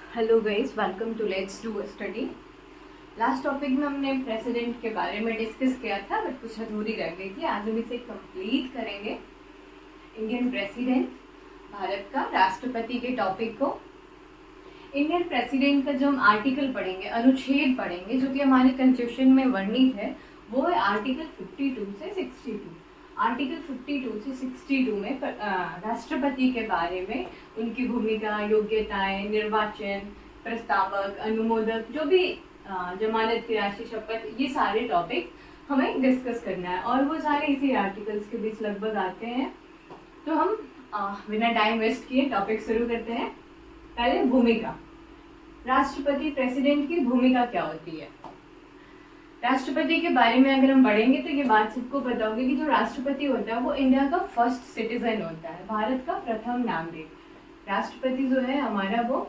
Hello guys, welcome to let's do study. Last topic में हमने president के बारे में डिस्कस किया था, बट कुछ अधूरी रह गई थी। आज हम इसे कंप्लीट करेंगे। इंडियन प्रेसिडेंट, भारत का राष्ट्रपति के टॉपिक को। इंडियन प्रेसिडेंट का जो हम आर्टिकल पढ़ेंगे, अनुच्छेद पढ़ेंगे, जो कि हमारे कॉन्स्टिट्यूशन में वर्णित है, वो है आर्टिकल 52 से 62। आर्टिकल 52 से 62 में राष्ट्रपति के बारे में उनकी भूमिका, योग्यताएं, निर्वाचन, प्रस्तावक, अनुमोदक, जो भी जमानत की राशि, शपथ, ये सारे टॉपिक हमें डिस्कस करना है और वो सारे इसी आर्टिकल्स के बीच लगभग आते हैं। तो हम बिना टाइम वेस्ट किए टॉपिक शुरू करते हैं। पहले भूमिका। राष्ट्रपति, प्रेसिडेंट की भूमिका क्या होती है? राष्ट्रपति के बारे में अगर हम पढ़ेंगे तो ये बात सबको पता होगी कि जो राष्ट्रपति होता है वो इंडिया का फर्स्ट सिटीजन होता है, भारत का प्रथम नागरिक। राष्ट्रपति जो है हमारा, वो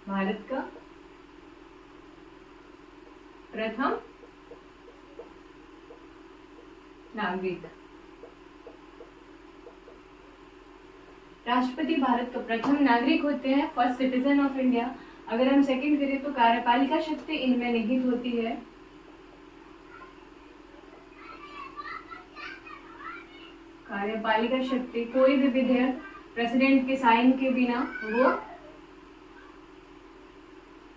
भारत का प्रथम नागरिक। राष्ट्रपति भारत का प्रथम नागरिक होते हैं, फर्स्ट सिटीजन ऑफ इंडिया। अगर हम सेकंड करें तो कार्यपालिका शक्ति इनमें निहित होती है। कार्यपालिका शक्ति, कोई भी विधेयक प्रेसिडेंट के साइन के बिना वो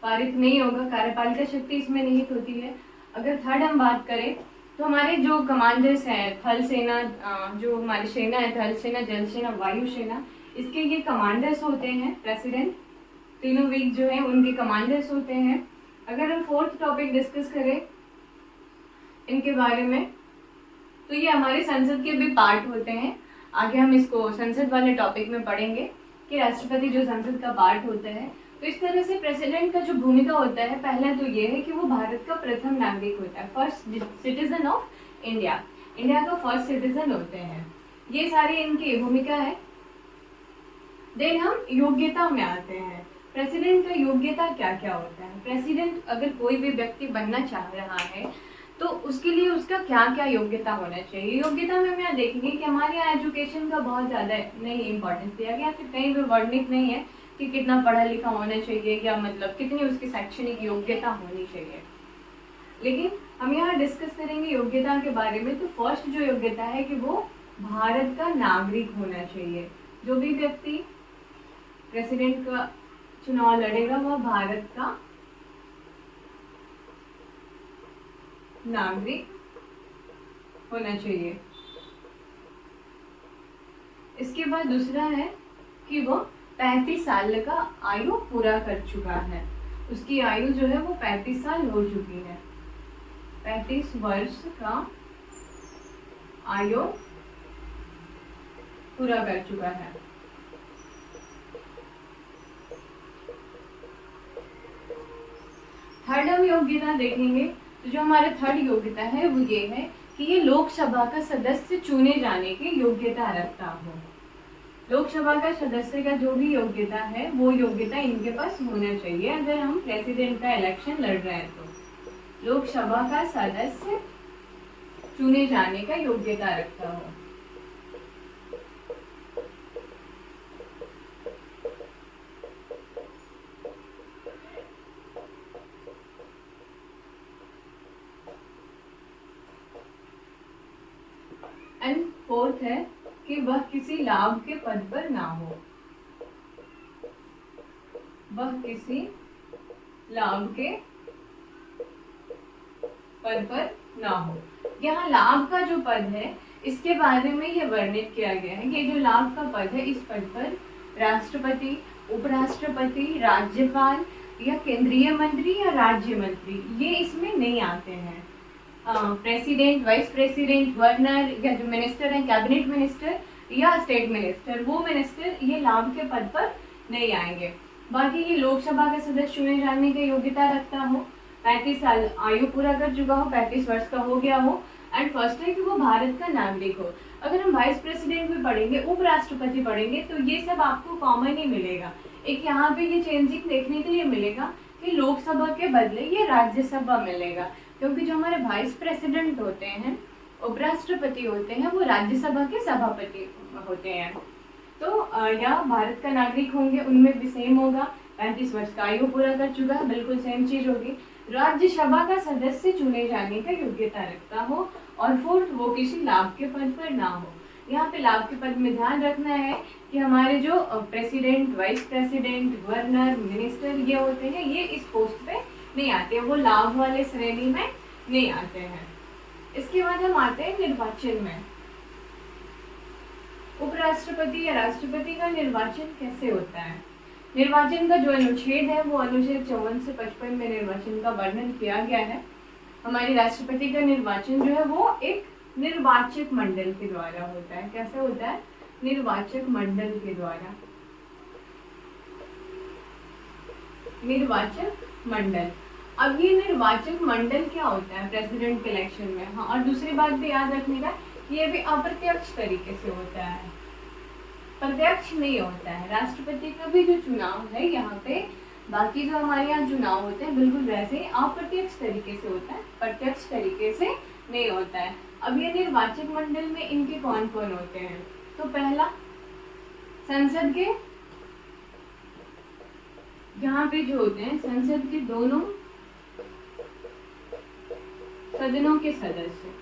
पारित नहीं होगा। कार्यपालिका शक्ति इसमें निहित होती है। अगर थर्ड हम बात करें तो हमारे जो कमांडर्स हैं, थल सेना, जो हमारी सेना है, थल सेना, जल सेना, वायु सेना, इसके ये कमांडर्स होते हैं। प्रेसिडेंट, तीनों विंग जो है उनके कमांडर्स होते हैं। अगर हम फोर्थ टॉपिक डिस्कस करें इनके बारे में, तो ये हमारे संसद के भी पार्ट होते हैं। आगे हम इसको संसद वाले टॉपिक में पढ़ेंगे कि राष्ट्रपति जो संसद का पार्ट होता है। तो इस तरह से प्रेसिडेंट का जो भूमिका होता है, पहला तो ये है कि वो भारत का प्रथम नागरिक होता है, first citizen of India. India का फर्स्ट सिटीजन होते हैं। ये सारी इनकी भूमिका है। देन हम योग्यता में आते हैं। प्रेसिडेंट का योग्यता क्या क्या होता है? प्रेसिडेंट अगर कोई भी व्यक्ति बनना चाह रहा है तो उसके लिए उसका क्या क्या योग्यता होना चाहिए। योग्यता में हम यहाँ देखेंगे कि हमारे यहाँ एजुकेशन का बहुत ज़्यादा नहीं इम्पोर्टेंस दिया गया, फिर कहीं भी वर्णित नहीं है कि कितना पढ़ा लिखा होना चाहिए या मतलब कितनी उसकी शैक्षणिक योग्यता होनी चाहिए। लेकिन हम यहाँ डिस्कस करेंगे योग्यता के बारे में। तो फर्स्ट जो योग्यता है कि वो भारत का नागरिक होना चाहिए। जो भी व्यक्ति प्रेसिडेंट का चुनाव लड़ेगा वह भारत का नागरिक होना चाहिए। इसके बाद दूसरा है कि वो 35 साल का आयु पूरा कर चुका है। उसकी आयु जो है वो 35 साल हो चुकी है। 35 वर्ष का आयु पूरा कर चुका है। थर्ड हम योग्यता देखेंगे तो जो हमारा थर्ड योग्यता है वो ये है कि ये लोकसभा का सदस्य चुने जाने की योग्यता रखता हो। लोकसभा का सदस्य का जो भी योग्यता है वो योग्यता इनके पास होना चाहिए अगर हम प्रेसिडेंट का इलेक्शन लड़ रहे हैं तो। लोकसभा का सदस्य चुने जाने का योग्यता रखता हो। एंड फोर्थ है कि वह किसी लाभ के पद पर ना हो। वह किसी लाभ के पद पर ना हो। यहाँ लाभ का जो पद है इसके बारे में ये वर्णित किया गया है कि जो लाभ का पद है इस पद पर राष्ट्रपति, उपराष्ट्रपति, राज्यपाल या केंद्रीय मंत्री या राज्य मंत्री ये इसमें नहीं आते हैं। प्रेसिडेंट, वाइस प्रेसिडेंट, गवर्नर या जो मिनिस्टर है, कैबिनेट मिनिस्टर या स्टेट मिनिस्टर, वो मिनिस्टर ये लाभ के पद पर नहीं आएंगे। बाकी ये लोकसभा का सदस्य चुने जाने की योग्यता रखता हो, 35 साल आयु पूरा कर चुका हो, 35 वर्ष का हो गया हो, एंड फर्स्ट है कि वो भारत का नागरिक हो। अगर हम वाइस प्रेसिडेंट भी पढ़ेंगे, उपराष्ट्रपति पढ़ेंगे तो ये सब आपको कॉमन ही मिलेगा। एक यहाँ पे ये चेंजिंग देखने के लिए मिलेगा कि लोकसभा के बदले ये राज्यसभा मिलेगा, क्योंकि जो हमारे वाइस प्रेसिडेंट होते हैं, उपराष्ट्रपति होते हैं, वो राज्यसभा के सभापति होते हैं। तो या भारत का नागरिक होंगे, उनमें भी सेम होगा, 35 वर्ष का आयु पूरा कर चुका है, बिल्कुल सेम चीज होगी। राज्यसभा का सदस्य चुने जाने का योग्यता रखता हो, और फोर्थ वो किसी लाभ के पद पर ना हो। यहाँ पे लाभ के पद में ध्यान रखना है कि हमारे जो president, vice president, governor, minister ये होते हैं, ये इस पोस्ट पे नहीं आते, वो लाभ वाले श्रेणी में नहीं आते हैं। इसके बाद हम आते हैं निर्वाचन में। उपराष्ट्रपति या राष्ट्रपति का निर्वाचन कैसे होता है? निर्वाचन का जो अनुच्छेद है वो अनुच्छेद 54 से 55 में निर्वाचन का वर्णन किया गया है। हमारे राष्ट्रपति का निर्वाचन जो है वो एक निर्वाचक मंडल के द्वारा होता है। कैसे होता है? निर्वाचक मंडल के द्वारा। निर्वाचक मंडल। अब ये निर्वाचक मंडल क्या होता है प्रेसिडेंट के इलेक्शन में? हाँ, और दूसरी बात भी याद रखने का, ये भी अप्रत्यक्ष तरीके से होता है, प्रत्यक्ष नहीं होता है। राष्ट्रपति का भी जो चुनाव है यहाँ पे, बाकी जो हमारे यहाँ चुनाव होते हैं बिल्कुल वैसे ही अप्रत्यक्ष तरीके से होता है, प्रत्यक्ष तरीके से नहीं होता है। अब ये निर्वाचक मंडल में इनके कौन कौन होते हैं? तो पहला, संसद के, यहाँ पे जो होते हैं संसद के दोनों सदनों के सदस्य।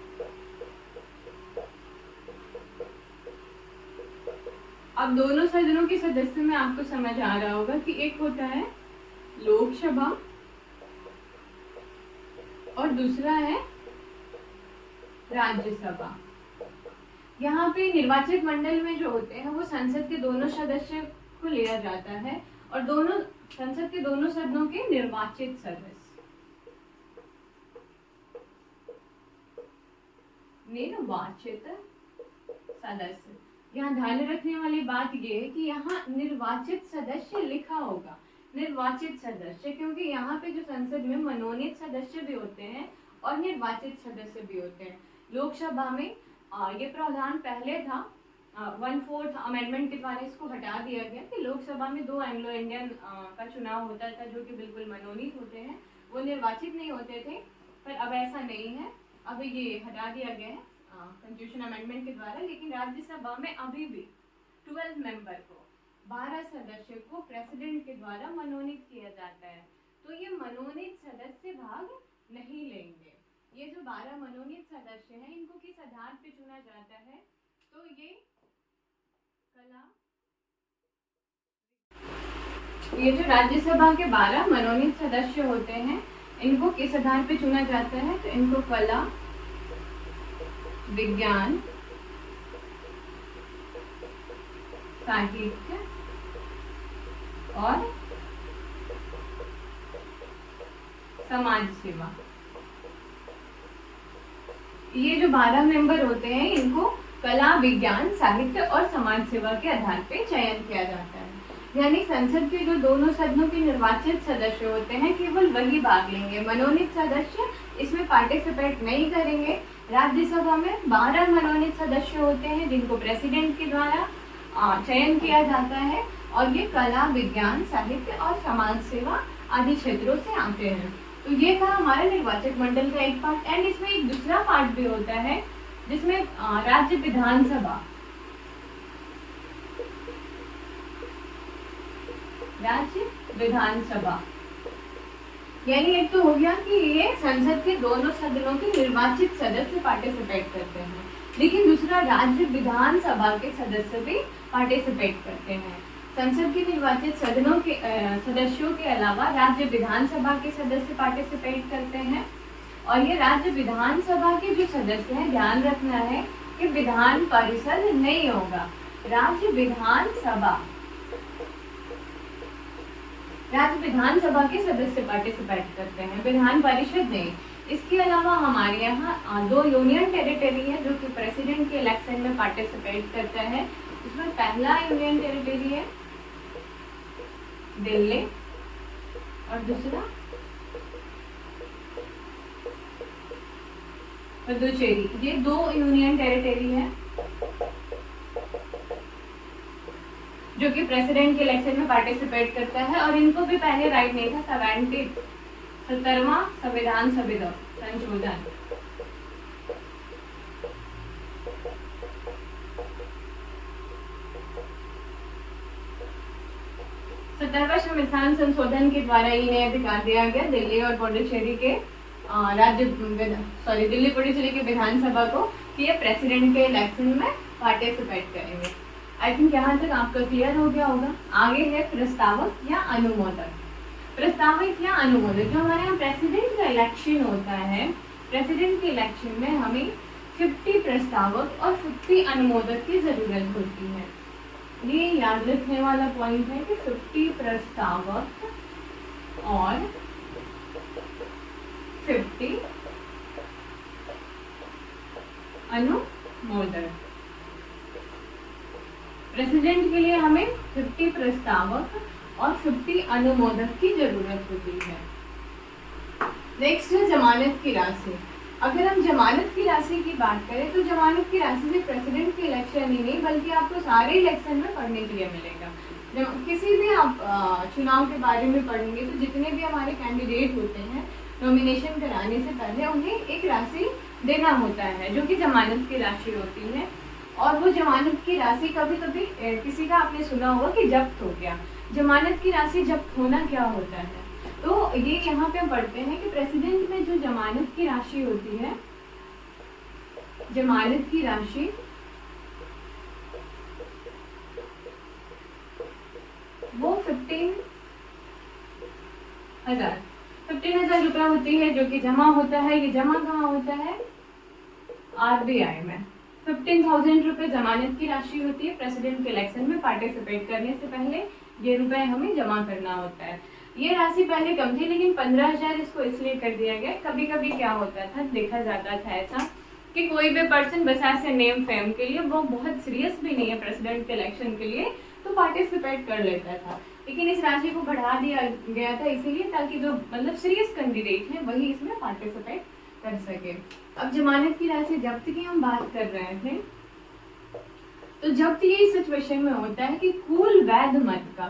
अब दोनों सदनों के सदस्य में आपको समझ आ रहा होगा कि एक होता है लोकसभा और दूसरा है राज्यसभा। यहाँ पे निर्वाचक मंडल में जो होते हैं वो संसद के दोनों सदस्य को लिया जाता है, और दोनों संसद के दोनों सदनों के निर्वाचित सदस्य। निर्वाचित सदस्य। यहाँ ध्यान रखने वाली बात ये है कि यहाँ निर्वाचित सदस्य लिखा होगा, निर्वाचित सदस्य, क्योंकि यहाँ पे जो संसद में मनोनीत सदस्य भी होते हैं और निर्वाचित सदस्य भी होते हैं। लोकसभा में ये प्रावधान पहले था, 1/4 अमेंडमेंट के द्वारा इसको हटा दिया गया कि लोकसभा में 2 एंग्लो इंडियन का चुनाव होता था जो कि बिल्कुल मनोनीत होते हैं, वो निर्वाचित नहीं होते थे। पर अब ऐसा नहीं है, अब ये हटा दिया गया है कॉन्स्टिट्यूशन अमेंडमेंट के द्वारा। लेकिन राज्यसभा में अभी भी 12 मेंबर को, 12 सदस्य को प्रेसिडेंट के द्वारा मनोनीत किया जाता है। तो ये मनोनीत सदस्य भाग नहीं लेंगे। ये जो 12 मनोनीत सदस्य हैं इनको किस आधार पे चुना जाता है? तो ये जो राज्यसभा के 12 मनोनीत सदस्य होते हैं इनको किस आधार पे चुना जाता है? तो इनको कला, विज्ञान, साहित्य और समाज सेवा, ये जो 12 मेंबर होते हैं इनको कला, विज्ञान, साहित्य और समाज सेवा के आधार पे चयन किया जाता है। यानी संसद के जो दोनों सदनों के निर्वाचित सदस्य होते हैं केवल वही भाग लेंगे, मनोनीत सदस्य इसमें पार्टिसिपेट नहीं करेंगे। राज्यसभा में 12 मनोनीत सदस्य होते हैं जिनको प्रेसिडेंट के द्वारा चयन किया जाता है, और ये कला, विज्ञान, साहित्य और समाज सेवा आदि क्षेत्रों से आते हैं। तो ये था हमारा निर्वाचक मंडल का एक पार्ट। एंड इसमें एक दूसरा पार्ट भी होता है जिसमें राज्य विधानसभा, राज्य विधानसभा, यानी एक तो हो गया कि ये संसद के दोनों सदनों के निर्वाचित सदस्य पार्टिसिपेट करते हैं, लेकिन दूसरा राज्य विधानसभा के सदस्य भी पार्टिसिपेट करते हैं। संसद के निर्वाचित सदनों के सदस्यों के अलावा राज्य विधानसभा के सदस्य पार्टिसिपेट करते हैं, और ये राज्य विधानसभा के जो सदस्य हैं, ध्यान रखना है कि विधान परिषद नहीं होगा, राज्य विधानसभा, राज्य विधानसभा के सदस्य पार्टिसिपेट करते हैं, विधान परिषद नहीं। इसके अलावा हमारे यहाँ 2 यूनियन टेरिटरी है जो कि प्रेसिडेंट के इलेक्शन में पार्टिसिपेट करता है। इसमें पहला यूनियन टेरिटरी है दिल्ली और दूसरा पुदुचेरी। ये 2 यूनियन टेरिटरी है जो कि प्रेसिडेंट के इलेक्शन में पार्टिसिपेट करता है, और इनको भी पहले राइट नहीं था। 70वां संविधान संशोधन, 17वें संविधान संशोधन के द्वारा इन्हें अधिकार दिया गया दिल्ली और पुडुचेरी के दिल्ली पुडुचेरी के विधानसभा को कि ये प्रेसिडेंट के इलेक्शन में पार्टिसिपेट करेंगे। आई थिंक यहाँ तक आपका क्लियर हो गया होगा। आगे है प्रस्तावक या अनुमोदक। प्रस्तावक या अनुमोदक, जो हमारे यहाँ प्रेसिडेंट का इलेक्शन होता है, प्रेसिडेंट के इलेक्शन में हमें 50 प्रस्तावक और 50 अनुमोदक की जरूरत होती है। ये याद रखने वाला पॉइंट है कि 50 प्रस्तावक और 50 अनुमोदक। प्रेसिडेंट के लिए हमें 50 प्रस्तावक और 50 अनुमोदक की जरूरत होती है। नेक्स्ट है जमानत की राशि। अगर हम जमानत की राशि की बात करें तो जमानत की राशि से प्रेसिडेंट के इलेक्शन ही नहीं बल्कि आपको सारे इलेक्शन में पढ़ने के लिए मिलेगा। जब किसी भी आप चुनाव के बारे में पढ़ेंगे तो जितने भी हमारे कैंडिडेट होते हैं नॉमिनेशन कराने से पहले उन्हें एक राशि देना होता है जो कि जमानत की राशि होती है। और वो जमानत की राशि कभी कभी किसी का आपने सुना होगा कि जब्त हो गया। जमानत की राशि जब्त होना क्या होता है, तो ये यहाँ पे पढ़ते हैं कि प्रेसिडेंट में जो जमानत की राशि होती है, जमानत की राशि वो 15,000 रुपया होती है, जो कि जमा होता है। ये जमा कहाँ होता है? आरबीआई में। 15,000 रुपये जमानत की राशि होती है। प्रेसिडेंट के इलेक्शन में पार्टिसिपेट करने से पहले ये रुपए हमें जमा करना होता है। ये राशि पहले कम थी लेकिन 15,000 इसको इसलिए कर दिया गया। कभी कभी क्या होता था, देखा जाता था ऐसा कि कोई भी पर्सन बस ऐसे नेम फेम के लिए, वो बहुत सीरियस भी नहीं है प्रेसिडेंट के इलेक्शन के लिए, तो पार्टिसिपेट कर लेता था। लेकिन इस राशि को बढ़ा दिया गया था इसीलिए ताकि जो मतलब सीरियस कैंडिडेट है वही इसमें पार्टिसिपेट कर सके। अब जमानत की राशि जब्त की हम बात कर रहे थे, तो जब्त ये सिचुएशन में होता है कि कुल वैध मत का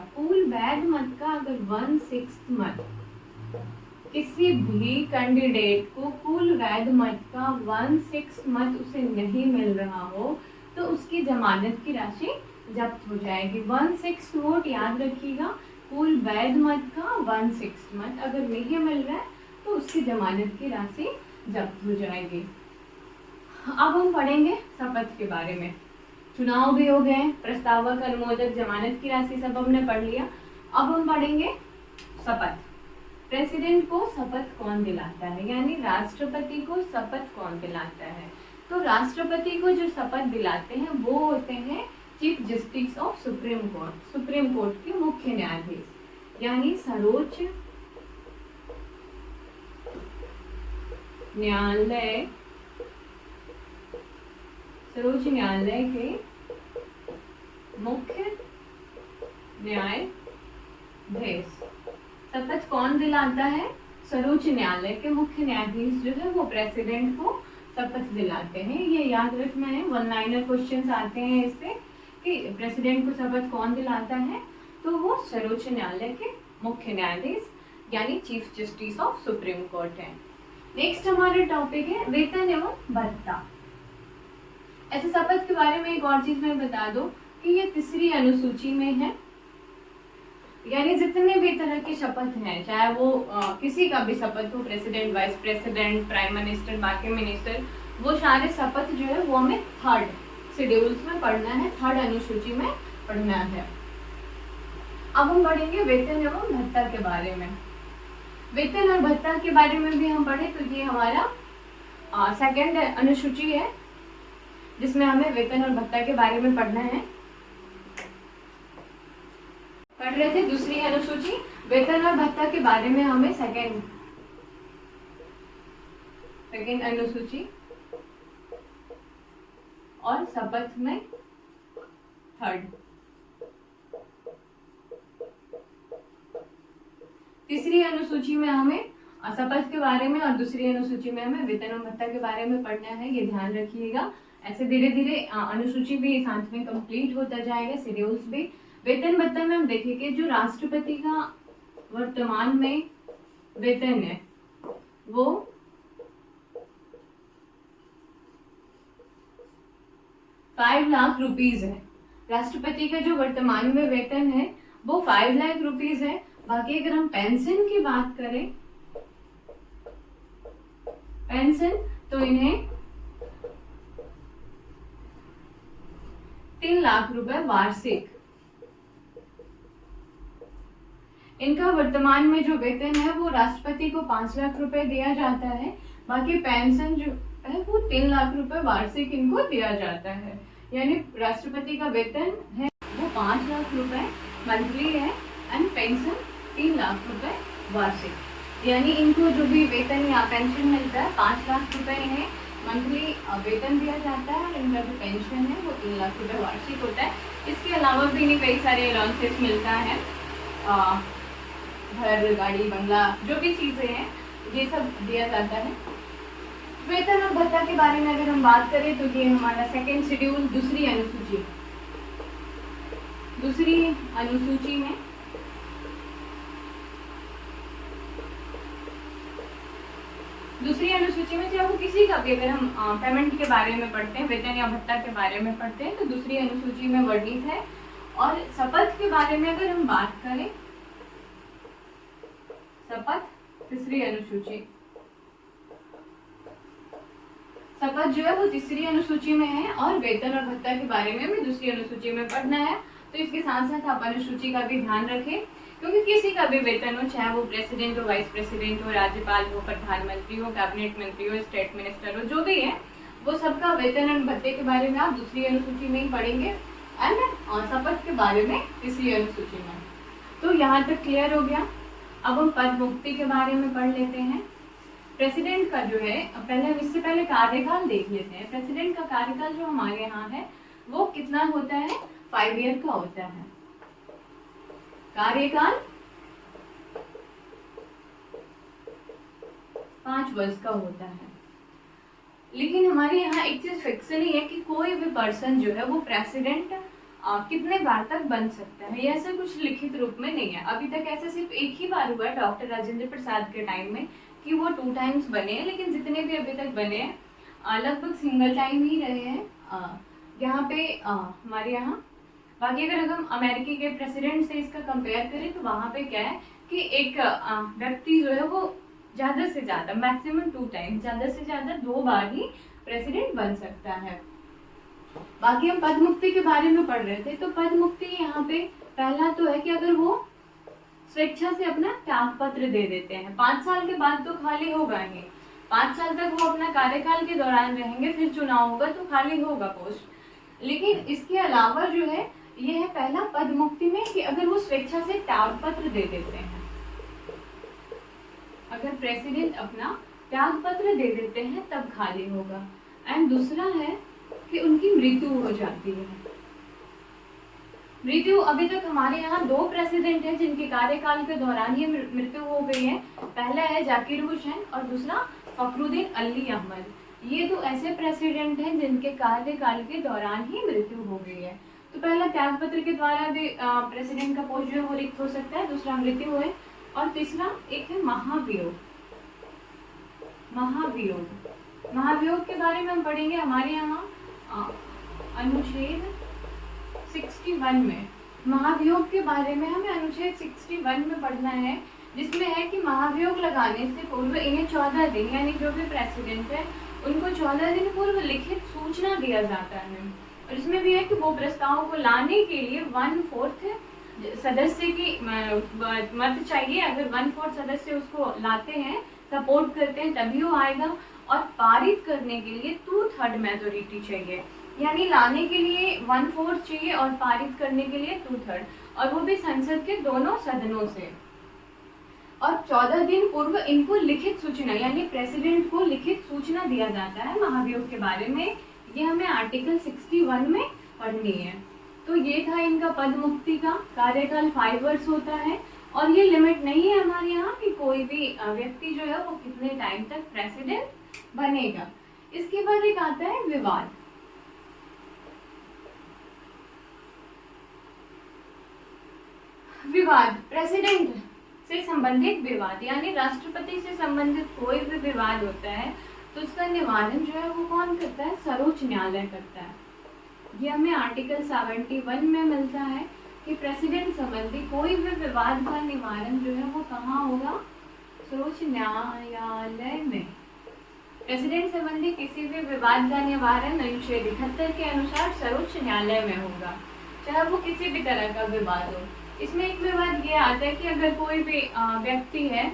अगर 1/6 मत, किसी भी कैंडिडेट को कुल वैध मत का 1/6 मत उसे नहीं मिल रहा हो तो उसकी जमानत की राशि जब्त हो जाएगी। 1/6 वोट याद रखिएगा, कुल वैध मत का 1/6 मत अगर नहीं मिल रहा है तो उसकी जमानत की राशि जब्त हो जाएगी। अब हम पढ़ेंगे शपथ के बारे में। चुनाव भी हो गए, प्रस्तावक, अनुमोदक, जमानत की राशि सब हमने पढ़ लिया। अब हम पढ़ेंगे शपथ। प्रेसिडेंट को शपथ कौन दिलाता है, यानी राष्ट्रपति को शपथ कौन दिलाता है? तो राष्ट्रपति को जो शपथ दिलाते हैं वो होते हैं chief justice of supreme court के मुख्य न्यायाधीश, यानी सर्वोच्च न्यायालय के मुख्य न्यायाधीश। शपथ कौन दिलाता है? सर्वोच्च न्यायालय के मुख्य न्यायाधीश जो है वो प्रेसिडेंट को शपथ दिलाते हैं। ये याद रखना है, वन लाइनर क्वेश्चंस आते हैं इससे कि प्रेसिडेंट को शपथ कौन दिलाता है, तो वो सर्वोच्च न्यायालय के मुख्य न्यायाधीश यानी chief justice of supreme court है। नेक्स्ट हमारा टॉपिक है वेतन एवं भत्ता। ऐसे शपथ के बारे में एक और चीज मैं बता दूं कि ये 3री अनुसूची में है, यानी जितने भी तरह की शपथ हैं, चाहे वो किसी का भी शपथ हो, president, vice president, prime minister, बाकी मिनिस्टर, वो सारे शपथ जो है वो हमें 3rd शेड्यूल्स में पढ़ना है, 3rd अनुसूची में पढ़ना है। अब हम पढ़ेंगे वेतन एवं भत्ता के बारे में। वेतन और भत्ता के बारे में भी हम पढ़े तो ये हमारा 2nd अनुसूची है जिसमें हमें वेतन और भत्ता के बारे में पढ़ना है। पढ़ रहे थे 2री अनुसूची, वेतन और भत्ता के बारे में हमें 2nd अनुसूची और शपथ में 3rd। 3री अनुसूची में हमें शपथ के बारे में और 2री अनुसूची में हमें वेतन और भत्ता के बारे में पढ़ना है, ये ध्यान रखिएगा। ऐसे धीरे धीरे अनुसूची भी साथ में कंप्लीट होता जाएगा, शेड्यूल्स भी। वेतन भत्ता में हम देखेंगे जो राष्ट्रपति का वर्तमान में वेतन है वो 5 लाख रुपीज है। राष्ट्रपति का जो वर्तमान में वेतन है वो 5 लाख रुपीज है। बाकी अगर हम पेंशन की बात करें, पेंशन तो इन्हें 3 लाख रुपए वार्षिक। इनका वर्तमान में जो वेतन है वो राष्ट्रपति को 5 लाख रुपए दिया जाता है। बाकी पेंशन जो है वो 3 लाख रुपए वार्षिक इनको दिया जाता है। यानी राष्ट्रपति का वेतन है वो 5 लाख रुपए मंथली है एंड पेंशन 3 लाख रुपए वार्षिक। यानी इनको जो भी वेतन या पेंशन मिलता है 5 लाख रुपए इन्हें मंथली वेतन दिया जाता है और इनका जो पेंशन है वो 3 लाख रुपए वार्षिक होता है। इसके अलावा भी इन्हें कई सारे अलाउंसेस मिलता है, घर, गाड़ी, बंगला, जो भी चीजें हैं ये सब दिया जाता है। वेतन और भत्ता के बारे में अगर हम बात करें तो ये हमारा सेकेंड शेड्यूल दूसरी अनुसूची में चाहे वो किसी का भी, अगर हम पेमेंट के बारे में पढ़ते हैं, वेतन या भत्ता के बारे में पढ़ते हैं तो दूसरी अनुसूची में वर्णित है। और शपथ के बारे में अगर हम बात करें, शपथ तीसरी अनुसूची, शपथ जो है वो तीसरी अनुसूची में है और वेतन और भत्ता के बारे में हमें दूसरी अनुसूची में पढ़ना है। तो इसके साथ साथ आप अनुसूची का भी ध्यान रखें, क्योंकि किसी का भी वेतन हो, चाहे वो प्रेसिडेंट हो, वाइस प्रेसिडेंट हो, राज्यपाल हो, प्रधानमंत्री हो, कैबिनेट मंत्री हो, स्टेट मिनिस्टर हो, जो भी है वो सबका वेतन और भत्ते के बारे में आप दूसरी अनुसूची में ही पढ़ेंगे एंड शपथ के बारे में तीसरी अनुसूची में। तो यहाँ तक क्लियर हो गया। अब हम पद मुक्ति के बारे में पढ़ लेते हैं। प्रेसिडेंट का जो है, इससे पहले कार्यकाल देख लेते हैं। प्रेसिडेंट का कार्यकाल जो हमारे यहाँ है वो कितना होता है, 5 ईयर का होता है। कार्यकाल 5 वर्ष का होता है। लेकिन हमारे यहाँ एक चीज फिक्स नहीं है कि कोई भी पर्सन जो है वो प्रेसिडेंट कितने बार तक बन सकता है, ऐसा कुछ लिखित रूप में नहीं है। अभी तक ऐसा सिर्फ एक ही बार हुआ है डॉक्टर राजेंद्र प्रसाद के टाइम में कि वो 2 टाइम्स बने हैं। लेकिन जितने भी अभी तक बने हैं लगभग सिंगल टाइम ही रहे हैं यहाँ पे हमारे यहाँ। बाकी अगर हम अमेरिकी के प्रेसिडेंट से इसका कंपेयर करें तो वहाँ पे क्या है कि एक व्यक्ति जो है वो ज़्यादा से ज़्यादा मैक्सिमम 2 टाइम, ज़्यादा से ज़्यादा 2 बार ही प्रेसिडेंट बन सकता है। बाकी हम पद मुक्ति के बारे में पढ़ रहे थे, तो पद मुक्ति यहाँ पे पहला तो है कि अगर वो स्वेच्छा से अपना त्याग पत्र दे देते हैं। 5 साल के बाद तो खाली होगा ही, 5 साल तक वो अपना कार्यकाल के दौरान रहेंगे, फिर चुनाव होगा तो खाली होगा पोस्ट। लेकिन इसके अलावा जो है ये है पहला पद मुक्ति में कि अगर वो स्वेच्छा से त्याग पत्र दे देते हैं, अगर प्रेसिडेंट अपना त्याग पत्र दे देते हैं तब खाली होगा। एंड दूसरा है कि उनकी मृत्यु हो जाती है। मृत्यु, अभी तक हमारे यहाँ 2 प्रेसिडेंट हैं जिनके कार्यकाल के दौरान ये मृत्यु हो गई है। पहला है जाकिर हुसैन और दूसरा फखरुद्दीन अली अहमद। ये तो ऐसे प्रेसिडेंट हैं जिनके कार्यकाल के दौरान ही मृत्यु हो गई है। तो पहला त्याग पत्र के द्वारा भी प्रेसिडेंट का पोस्ट जो है वो रिक्त हो सकता है, दूसरा मृत्यु है और तीसरा एक है महाभियोग। महाभियोग के बारे में हम पढ़ेंगे हमारे यहाँ अनुच्छेद 61 में। महाभियोग के बारे में हमें अनुच्छेद 61 में पढ़ना है, जिसमें है कि महाभियोग लगाने से पूर्व इन्हें 14 दिन, यानी जो भी प्रेसिडेंट है उनको 14 दिन पूर्व लिखित सूचना दिया जाता है। और इसमें भी है कि वो प्रस्ताव को लाने के लिए 1/4 सदस्य की मत चाहिए। अगर 1/4 सदस्य उसको लाते हैं, सपोर्ट करते हैं, तभी वो आएगा। और पारित करने के लिए 2/3 मेजोरिटी चाहिए, यानी लाने के लिए 1/4 चाहिए और पारित करने के लिए 2/3, और वो भी संसद के दोनों सदनों से। और 14 दिन पूर्व इनको लिखित सूचना, यानी प्रेसिडेंट को लिखित सूचना दिया जाता है महाभियोग के बारे में। ये हमें आर्टिकल 61 में पढ़नी है। तो ये था इनका पद मुक्ति का कार्यकाल 5 वर्ष होता है और ये लिमिट नहीं है हमारे यहाँ कि कोई भी व्यक्ति जो है वो कितने टाइम तक प्रेसिडेंट बनेगा। इसके बाद एक आता है विवाद। प्रेसिडेंट से संबंधित विवाद, यानी राष्ट्रपति से संबंधित कोई भी विवाद होता है तो उसका निवारण जो है वो कौन करता है, सर्वोच्च न्यायालय करता है। ये हमें आर्टिकल 71 में मिलता है कि प्रेसिडेंट संबंधी कोई भी विवाद का निवारण जो है वो कहाँ होगा, सर्वोच्च न्यायालय में। प्रेसिडेंट संबंधी किसी भी विवाद का निवारण अनुच्छेद 71 के अनुसार सर्वोच्च न्यायालय में होगा, चाहे वो किसी भी तरह का विवाद हो। इसमें एक विवाद ये आता है कि अगर कोई भी व्यक्ति है,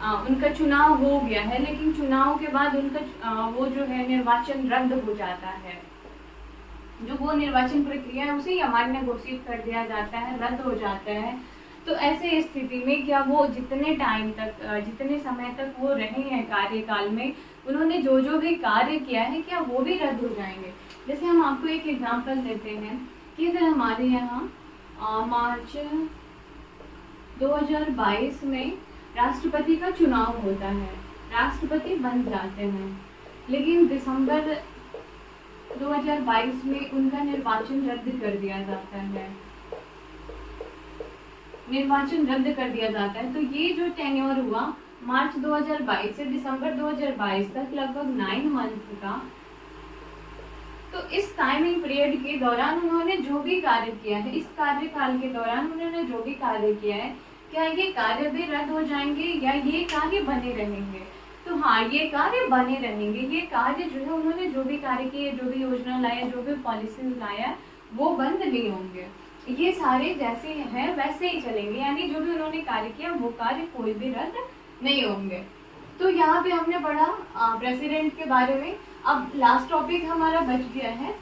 उनका चुनाव हो गया है, लेकिन चुनाव के बाद उनका वो जो है निर्वाचन रद्द हो जाता है, जो वो निर्वाचन प्रक्रिया है उसे अमान्य घोषित कर दिया जाता है, रद्द हो जाता है। तो ऐसे स्थिति में क्या वो जितने टाइम तक, जितने समय तक वो रहे हैं कार्यकाल में, उन्होंने जो जो भी कार्य किया है, क्या वो भी रद्द हो जाएंगे। जैसे हम आपको एक एग्जांपल देते हैं कि अगर हमारे यहाँ मार्च 2022 में राष्ट्रपति का चुनाव होता है, राष्ट्रपति बन जाते हैं, लेकिन दिसंबर 2022 में उनका निर्वाचन रद्द कर दिया जाता है, निर्वाचन रद्द कर दिया जाता है। तो ये जो टेन्योर हुआ मार्च 2022 से दिसंबर 2022 तक, लगभग 9 मंथ का, तो इस टाइमिंग पीरियड के दौरान उन्होंने जो भी कार्य किया है, इस कार्यकाल के दौरान उन्होंने जो भी कार्य किया है, क्या ये कार्य भी रद्द हो जाएंगे या ये कार्य बने रहेंगे। तो हाँ, ये कार्य बने रहेंगे। ये कार्य जो है उन्होंने जो भी कार्य किए, जो भी योजना लाया, जो भी पॉलिसीज लाया, वो बंद नहीं होंगे। ये सारे जैसे हैं वैसे ही चलेंगे, यानी जो भी उन्होंने कार्य किया वो कार्य कोई भी रद्द नहीं होंगे। तो यहाँ पे हमने पढ़ा प्रेसिडेंट के बारे में। अब लास्ट टॉपिक हमारा बच गया है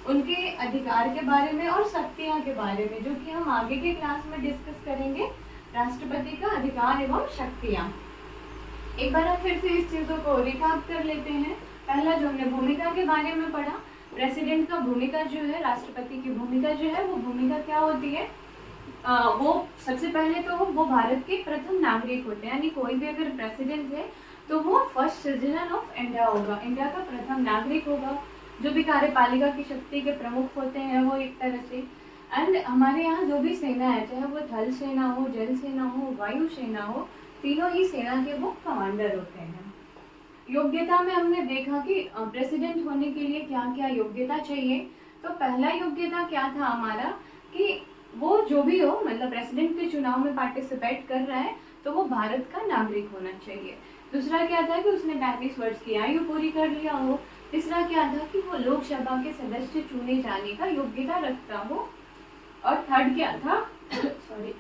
उनके अधिकार के बारे में और शक्तियाँ के बारे में, जो कि हम आगे के क्लास में डिस्कस करेंगे। राष्ट्रपति का अधिकार एवं शक्तियाँ। एक बार हम फिर से इस चीज़ों को रिकाप कर लेते हैं। पहला जो हमने भूमिका के बारे में पढ़ा, प्रेसिडेंट का भूमिका जो है, राष्ट्रपति की भूमिका जो है, वो भूमिका क्या होती है, वो सबसे पहले तो वो भारत के प्रथम नागरिक होते हैं, यानी कोई भी अगर प्रेसिडेंट है तो वो फर्स्ट सिटीजन ऑफ इंडिया होगा, इंडिया का प्रथम नागरिक होगा। जो भी कार्यपालिका की शक्ति के प्रमुख होते हैं वो एक तरह से, एंड हमारे यहाँ जो भी सेना है, चाहे वो थल सेना हो, जल सेना हो, वायु सेना हो, तीनों ही सेना के वो कमांडर होते हैं। योग्यता में हमने देखा कि प्रेसिडेंट होने के लिए क्या क्या योग्यता चाहिए। तो पहला योग्यता क्या था हमारा कि वो जो भी हो, मतलब प्रेसिडेंट के चुनाव में पार्टिसिपेट कर रहा है तो वो भारत का नागरिक होना चाहिए। दूसरा क्या था कि उसने 35 वर्ष की आयु पूरी कर लिया हो। तीसरा क्या था कि वो लोकसभा के सदस्य चुने जाने का योग्यता रखता हो। और थर्ड क्या था सॉरी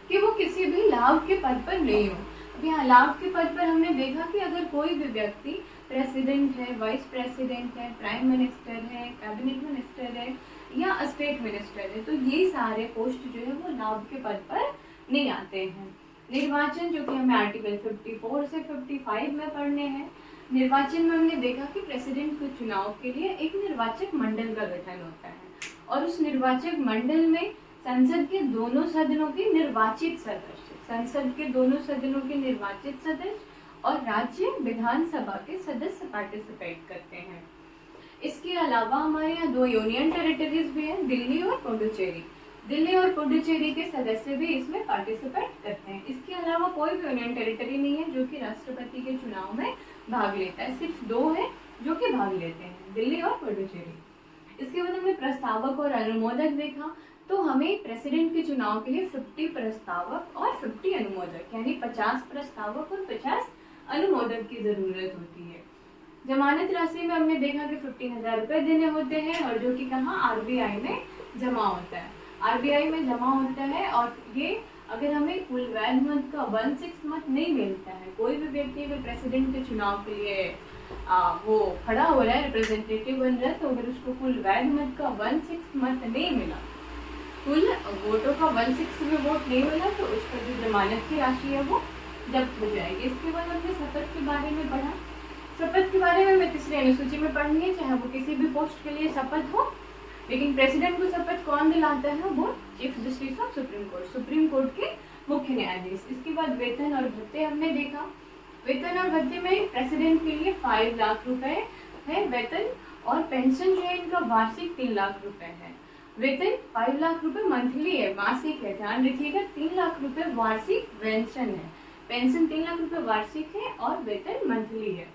कि वो किसी भी लाभ के पद पर नहीं हो। अब यहाँ लाभ के पद पर हमने देखा कि अगर कोई भी व्यक्ति प्रेसिडेंट है, वाइस प्रेसिडेंट है, प्राइम मिनिस्टर है, कैबिनेट मिनिस्टर है या स्टेट मिनिस्टर है, तो ये सारे पोस्ट जो है वो लाभ के पद पर नहीं आते हैं। निर्वाचन, जो कि हमें आर्टिकल 54 से 55 में पढ़ने हैं। निर्वाचन में हमने देखा कि प्रेसिडेंट के चुनाव के लिए एक निर्वाचक मंडल का गठन होता है और उस निर्वाचक मंडल में संसद के दोनों सदनों के निर्वाचित सदस्य, संसद के दोनों सदनों के निर्वाचित सदस्य और राज्य विधानसभा के सदस्य पार्टिसिपेट करते हैं। इसके अलावा हमारे यहाँ 2 यूनियन टेरिटरीज भी हैं, दिल्ली और पुडुचेरी। दिल्ली और पुडुचेरी के सदस्य भी इसमें पार्टिसिपेट करते हैं। इसके अलावा कोई भी यूनियन टेरिटरी नहीं है जो कि राष्ट्रपति के चुनाव में भाग लेता है, सिर्फ 2 हैं जो कि भाग लेते हैं, दिल्ली और पुडुचेरी। इसके बाद हमने प्रस्तावक और अनुमोदक देखा। तो हमें प्रेसिडेंट के चुनाव के लिए 50 प्रस्तावक और 50 अनुमोदक, यानी 50 प्रस्तावक और 50 अनुमोदक की जरूरत होती है। जमानत राशि में हमने देखा कि 15,000 रुपये देने होते हैं और जो कि कहाँ, आरबीआई में जमा होता है, आरबीआई में जमा होता है। और ये अगर हमें कुल वैध मत का 1/6 मत नहीं मिलता है, कोई भी व्यक्ति अगर प्रेसिडेंट के चुनाव के लिए वो खड़ा हो रहा है, रिप्रेजेंटेटिव बन रहा है, तो अगर उसको कुल वैध मत का 1/6 मत नहीं मिला, कुल वोटों का 1/6 में वोट नहीं मिला, तो उसका जो जमानत की राशि है वो जब्त हो जाएगी। इसके बाद हमने शपथ के बारे में पढ़ा। शपथ के बारे में हमें तीसरी अनुसूची में पढ़नी है, चाहे वो किसी भी पोस्ट के लिए शपथ हो, लेकिन प्रेसिडेंट को शपथ कौन दिलाता है, वो chief justice of supreme court, supreme court के मुख्य न्यायाधीश। इसके बाद वेतन और भत्ते हमने देखा। वेतन और भत्ते में प्रेसिडेंट के लिए 5 लाख रुपए है वेतन, और पेंशन जो है इनका वार्षिक 3 लाख रुपए है। वेतन 5 लाख रुपए मंथली है, मासिक है, ध्यान रखिएगा। 3 लाख रुपए वार्षिक पेंशन है, पेंशन 3 लाख रुपए वार्षिक है और वेतन मंथली है।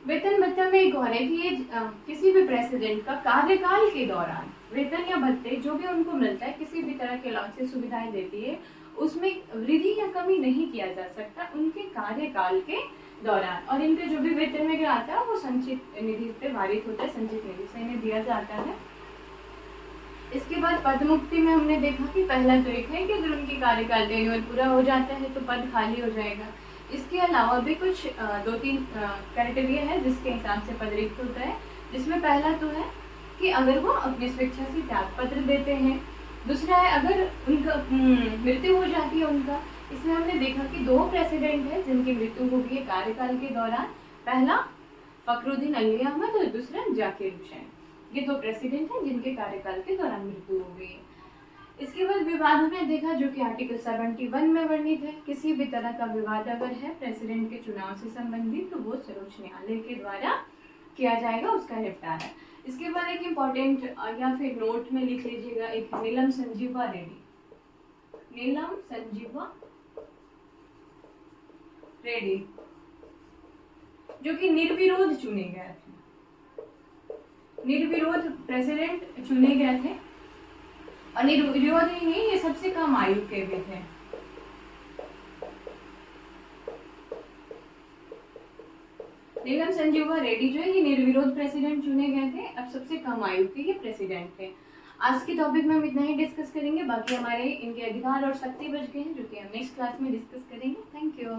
वेतन भत्ता में एक और है कि ये किसी भी प्रेसिडेंट का कार्यकाल के दौरान वेतन या भत्ते जो भी उनको मिलता है, किसी भी तरह के अलाउंस से सुविधाएं देती है, उसमें वृद्धि या कमी नहीं किया जा सकता उनके कार्यकाल के दौरान। और इनके जो भी वेतन में आता है वो संचित निधि पे वारित होता है, संचित निधि से इन्हें दिया जाता है। इसके बाद पद मुक्ति में हमने देखा कि पहला तो एक है कि अगर उनकी कार्यकाल टेन्योर पूरा हो जाता है तो पद खाली हो जाएगा। इसके अलावा भी कुछ 2-3 क्राइटेरिया है जिसके हिसाब से पद रिक्त होता है, जिसमें पहला तो है कि अगर वो अपनी स्वेच्छा से त्याग पत्र देते हैं। दूसरा है अगर उनका मृत्यु हो जाती है उनका। इसमें हमने देखा कि 2 प्रेसिडेंट है जिनकी मृत्यु हो गई है कार्यकाल के दौरान, पहला फखरुद्दीन अली अहमद और दूसरा जाकिर हुसैन। ये 2 प्रेसिडेंट हैं जिनके कार्यकाल के दौरान मृत्यु हो गई है। इसके बाद विवाद हमने देखा जो कि आर्टिकल 71 में वर्णित है। किसी भी तरह का विवाद अगर है प्रेसिडेंट के चुनाव से संबंधित तो वो सर्वोच्च न्यायालय के द्वारा किया जाएगा, उसका निपटारा। इसके बाद एक इम्पोर्टेंट या फिर नोट में लिख लीजिएगा, एक नीलम संजीवा रेड्डी। नीलम संजीवा रेड्डी जो कि निर्विरोध चुने गए थे, निर्विरोध प्रेसिडेंट चुने गए थे। और निर्विरोध ही नहीं, ये सबसे कम आयु के भी थे। नीलम संजीवा रेड्डी जो है ये निर्विरोध प्रेसिडेंट चुने गए थे, अब सबसे कम आयु के ये प्रेसिडेंट थे। आज के टॉपिक में हम इतना ही डिस्कस करेंगे, बाकी हमारे इनके अधिकार और शक्ति बच गए हैं जो कि हम नेक्स्ट क्लास में डिस्कस करेंगे। Thank you.